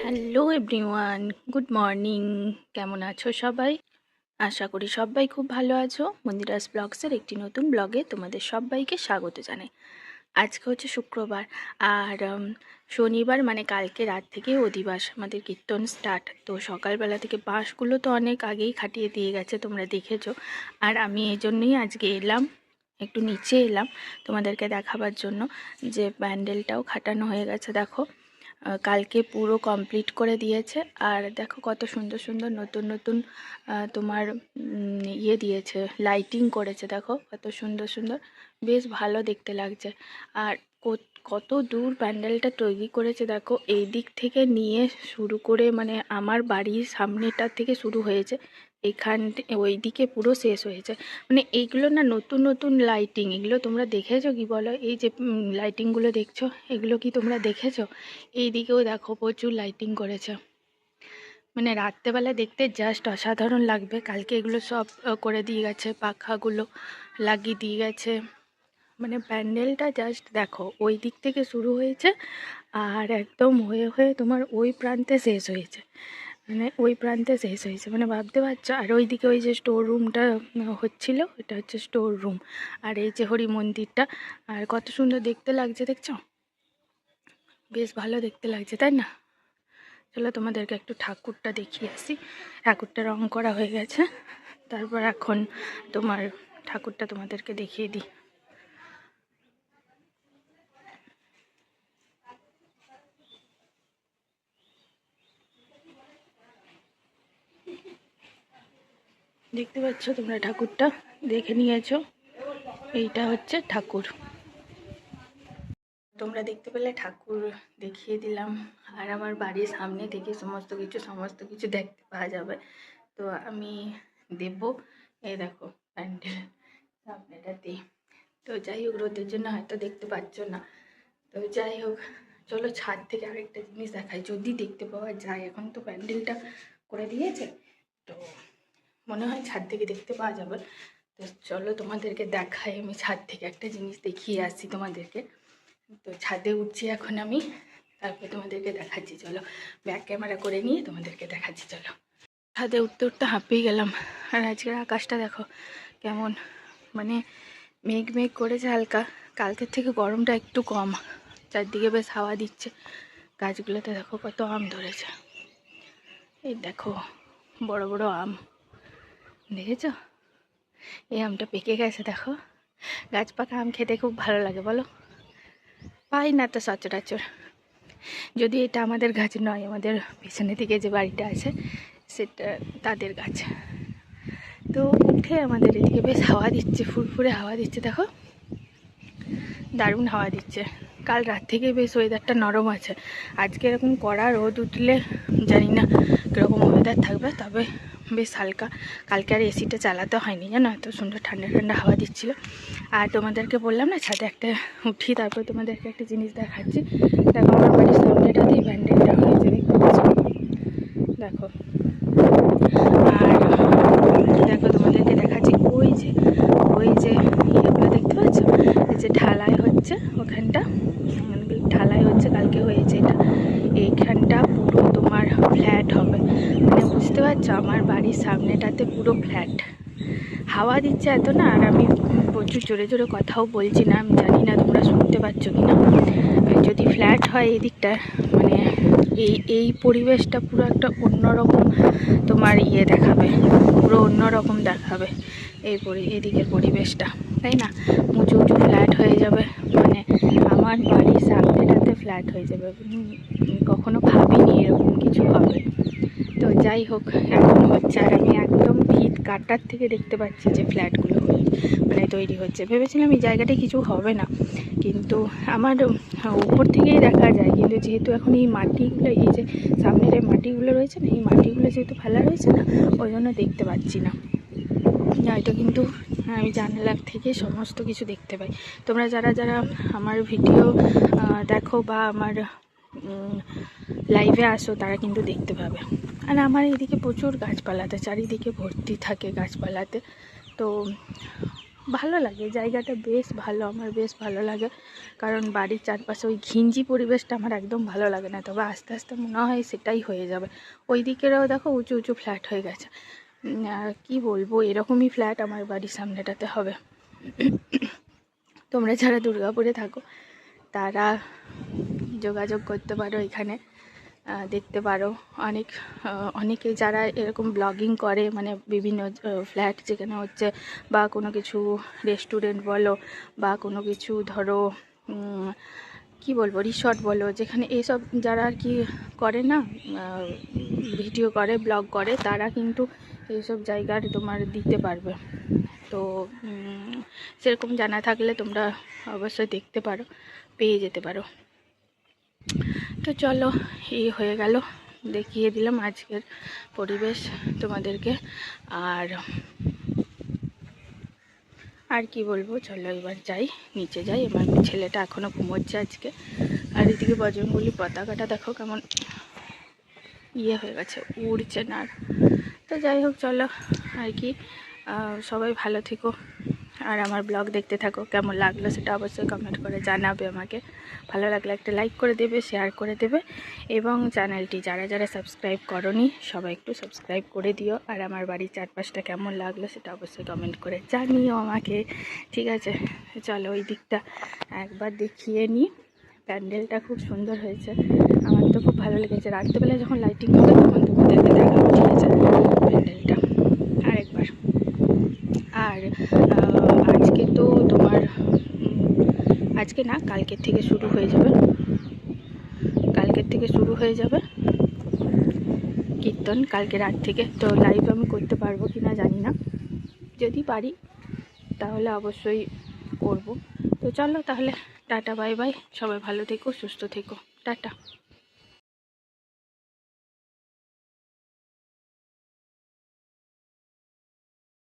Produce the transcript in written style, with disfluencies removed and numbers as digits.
Hello everyone, good morning. কেমন আছো সবাই? আশা করি সবাই খুব ভালো আছো। মন্দিরাস ব্লগসের একটি নতুন ব্লগে তোমাদের সবাইকে স্বাগত জানাই। আজকে হচ্ছে শুক্রবার, আর শনিবার মানে কালকে রাত থেকে অধিবাস, আমাদের কীর্তন স্টার্ট। তো সকালবেলা থেকে বাঁশগুলো তো অনেক আগেই খাটিয়ে দিয়ে গেছে, তোমরা দেখেছো। আর আমি এই জন্যই আজকে এলাম, একটু নিচে এলাম তোমাদেরকে দেখাবার জন্য যে প্যান্ডেলটাও খাটানো হয়ে গেছে। দেখো, কালকে পুরো কমপ্লিট করে দিয়েছে। আর দেখো কত সুন্দর সুন্দর নতুন নতুন তোমার ইয়ে দিয়েছে, লাইটিং করেছে। দেখো কত সুন্দর সুন্দর, বেশ ভালো দেখতে লাগছে। আর কত দূর প্যান্ডেলটা তৈরি করেছে দেখো, এই দিক থেকে নিয়ে শুরু করে মানে আমার বাড়ির সামনেটা থেকে শুরু হয়েছে, এখান ওই দিকে পুরো শেষ হয়েছে। মানে এইগুলো না নতুন নতুন লাইটিং, এগুলো তোমরা দেখেছো কি বলো? এই যে লাইটিংগুলো দেখছো, এগুলো কি তোমরা দেখেছো? এই দিকেও দেখো প্রচুর লাইটিং করেছে, মানে রাত্রেবেলা দেখতে জাস্ট অসাধারণ লাগবে। কালকে এগুলো সব করে দিয়ে গেছে, পাখাগুলো লাগিয়ে দিয়ে গেছে। মানে প্যান্ডেলটা জাস্ট দেখো, ওই দিক থেকে শুরু হয়েছে আর একদম হয়ে হয়ে তোমার ওই প্রান্তে শেষ হয়েছে। মানে ওই প্রান্তে শেষ হয়েছে, মানে ভাবতে পারছো। আর ওইদিকে ওই যে স্টোর রুমটা হচ্ছিল, এটা হচ্ছে স্টোর রুম। আর এই যে হরি মন্দিরটা, আর কত সুন্দর দেখতে লাগছে দেখছো, বেশ ভালো দেখতে লাগছে তাই না? চলো তোমাদেরকে একটু ঠাকুরটা দেখিয়ে আসি। ঠাকুরটা রং করা হয়ে গেছে, তারপর এখন তোমার ঠাকুরটা তোমাদেরকে দেখিয়ে দিই। দেখতে পাচ্ছ তোমরা, ঠাকুরটা দেখে নিয়েছো, এইটা হচ্ছে ঠাকুর। তোমরা দেখতে পেলে ঠাকুর দেখিয়ে দিলাম। আর আমার বাড়ির সামনে থেকে সমস্ত কিছু দেখতে পাওয়া যাবে। তো আমি দেব, এই দেখো প্যান্ডেল সামনেটাতে। তো যাই হোক, রোদের জন্য হয়তো দেখতে পাচ্ছ না। তো যাই হোক, চলো ছাদ থেকে আরেকটা জিনিস দেখাই, যদি দেখতে পাওয়া যায়। এখন তো প্যান্ডেলটা করে দিয়েছে, তো মনে হয় ছাদ থেকে দেখতে পাওয়া যাবে। তো চলো তোমাদেরকে দেখাই, আমি ছাদ থেকে একটা জিনিস দেখিয়ে আসি তোমাদেরকে। তো ছাদে উঠছি এখন আমি, তারপর তোমাদেরকে দেখাচ্ছি। চলো ব্যাক ক্যামেরা করে নিয়ে তোমাদেরকে দেখাচ্ছি। চলো, ছাদে উঠতে উঠতে হাঁপিয়ে গেলাম। আর আজকের আকাশটা দেখো কেমন, মানে মেঘ মেঘ করেছে হালকা। কালকের থেকে গরমটা একটু কম, চারদিকে বেশ হাওয়া দিচ্ছে। গাছগুলোতে দেখো কত আম ধরেছে, এই দেখো বড় বড় আম, দেখেছো? এই আমটা পেকে গেছে দেখো। গাছ পাকা আম খেতে খুব ভালো লাগে বলো, পাই না তো সচরাচর। যদি এটা আমাদের গাছ নয়, আমাদের পেছনের দিকে যে বাড়িটা আছে সেটা তাদের গাছ। তো উঠে আমাদের এদিকে বেশ হাওয়া দিচ্ছে, ফুরফুরে হাওয়া দিচ্ছে দেখো, দারুণ হাওয়া দিচ্ছে। কাল রাত থেকে বেশ ওয়েদারটা নরম আছে। আজকে এরকম কড়া রোদ উঠলে জানি না কীরকম ওয়েদার থাকবে, তবে বেশ হালকা। কালকে আর এসিটা চালাতে হয়নি জানো, এত সুন্দর ঠান্ডা ঠান্ডা হাওয়া দিচ্ছিলো। আর তোমাদেরকে বললাম না ছাদে একটা উঠি, তারপর তোমাদেরকে একটা জিনিস দেখাচ্ছি। দেখো আমার বাড়ির সামনেটাতেই প্যান্ডেলটা হয়েছে, দেখতে পাচ্ছ? দেখো, আর দেখো তোমাদেরকে দেখাচ্ছি, ওই যে ইয়েগুলো দেখতে পাচ্ছ, এই যে ঢালাই হচ্ছে ওখানটা, ঢালাই হচ্ছে, কালকে হয়েছে এটা। এইখানটা পুরো তোমার ফ্ল্যাট হবে, মানে বুঝতে পারছো, আমার বাড়ির সামনেটাতে পুরো ফ্ল্যাট। হাওয়া দিচ্ছে এত না, আর আমি প্রচুর জোরে জোরে কথাও বলছি না, আমি জানি না তোমরা শুনতে পাচ্ছ কি না। যদি ফ্ল্যাট হয় এই দিকটা, মানে এই পরিবেশটা পুরো একটা অন্যরকম তোমার ইয়ে দেখাবে, পুরো অন্যরকম দেখাবে এদিকের পরিবেশটা, তাই না? উঁচু উঁচু ফ্ল্যাট হয়ে যাবে, মানে আমার বাড়ির সামনেটাতে ফ্ল্যাট হয়ে যাবে। কখনো ভাবিনি এরকম কিছু হবে। তো যাই হোক, এখন হচ্ছে। আর আমি একদম ভিত কাটার থেকে দেখতে পাচ্ছি যে ফ্ল্যাটগুলো মানে তৈরি হচ্ছে। ভেবেছিলাম এই জায়গাটায় কিছু হবে না, কিন্তু আমার উপর থেকেই দেখা যায়। কিন্তু যেহেতু এখন এই মাটিগুলো, এই যে সামনের এই মাটিগুলো রয়েছে না, এই মাটিগুলো যেহেতু ফেলা রয়েছে না, ওই জন্য দেখতে পাচ্ছি না। হয়তো কিন্তু আমি জানালার থেকে সমস্ত কিছু দেখতে পাই। তোমরা যারা যারা আমার ভিডিও দেখো বা আমার লাইভে আসো, তারা কিন্তু দেখতে পাবে। আর আমার এদিকে প্রচুর গাছপালাতে, চারিদিকে ভর্তি থাকে গাছপালাতে। তো ভালো লাগে, জায়গাটা বেশ ভালো, আমার বেশ ভালো লাগে। কারণ বাড়ির চারপাশে ওই ঘিঞ্জি পরিবেশটা আমার একদম ভালো লাগে না, তবে আস্তে আস্তে মনে হয় সেটাই হয়ে যাবে। ওই দিকেরও দেখো উঁচু উঁচু ফ্ল্যাট হয়ে গেছে। আর কী বলবো, এরকমই ফ্ল্যাট আমার বাড়ির সামনেটাতে হবে। তোমরা যারা দুর্গাপুরে থাকো তারা যোগাযোগ করতে পারো, এখানে দেখতে পারো। অনেকে যারা এরকম ব্লগিং করে, মানে বিভিন্ন ফ্ল্যাট যেখানে হচ্ছে, বা কোনো কিছু রেস্টুরেন্ট বলো, বা কোনো কিছু ধরো কি বলবো রিসর্ট বলো, যেখানে এইসব যারা আর কি করে না, ভিডিও করে, ব্লগ করে, তারা কিন্তু এইসব জায়গার তোমার দিতে পারবে। তো সেরকম জানা থাকলে তোমরা অবশ্যই দেখতে পারো, পেয়ে যেতে পারো। তো চলো, এই হয়ে গেল, দেখিয়ে দিলাম আজকের পরিবেশ তোমাদেরকে। আর কি বলবো, চলো এবার যাই, নিচে যাই। আমার ছেলেটা এখনও ঘুমোচ্ছে আজকে। আর এদিকে বজরংবলী পতাকাটা দেখো কেমন হয়ে গেছে, উড়ছে না। তো যাই হোক, চলো আর কি, সবাই ভালো থেকো, আর আমার ব্লগ দেখতে থাকো। কেমন লাগলো সেটা অবশ্যই কমেন্ট করে জানাবে আমাকে। ভালো লাগলে একটা লাইক করে দেবে, শেয়ার করে দেবে, এবং চ্যানেলটি যারা যারা সাবস্ক্রাইব করনি সবাই একটু সাবস্ক্রাইব করে দিও। আর আমার বাড়ির চারপাশটা কেমন লাগলো সেটা অবশ্যই কমেন্ট করে জানিও আমাকে, ঠিক আছে? চলো ওই দিকটা একবার দেখিয়ে নিই। প্যান্ডেলটা খুব সুন্দর হয়েছে, আমার তো খুব ভালো লেগেছে। রাত্রেবেলা যখন লাইটিং হবে তখন তোমাদেরকে দেখাবো, ঠিক আছে, প্যান্ডেলটা আরেকবার। আর আজকে তো তোমার আজকে না, কালকের থেকে শুরু হয়ে যাবে, কীর্তন কালকে রাত থেকে। তো লাইভ আমি করতে পারবো কি না জানি না, যদি পারি তাহলে অবশ্যই করব। তো চলো তাহলে, টাটা বাই বাই, সবাই ভালো থেকো, সুস্থ থেকো, টাটা।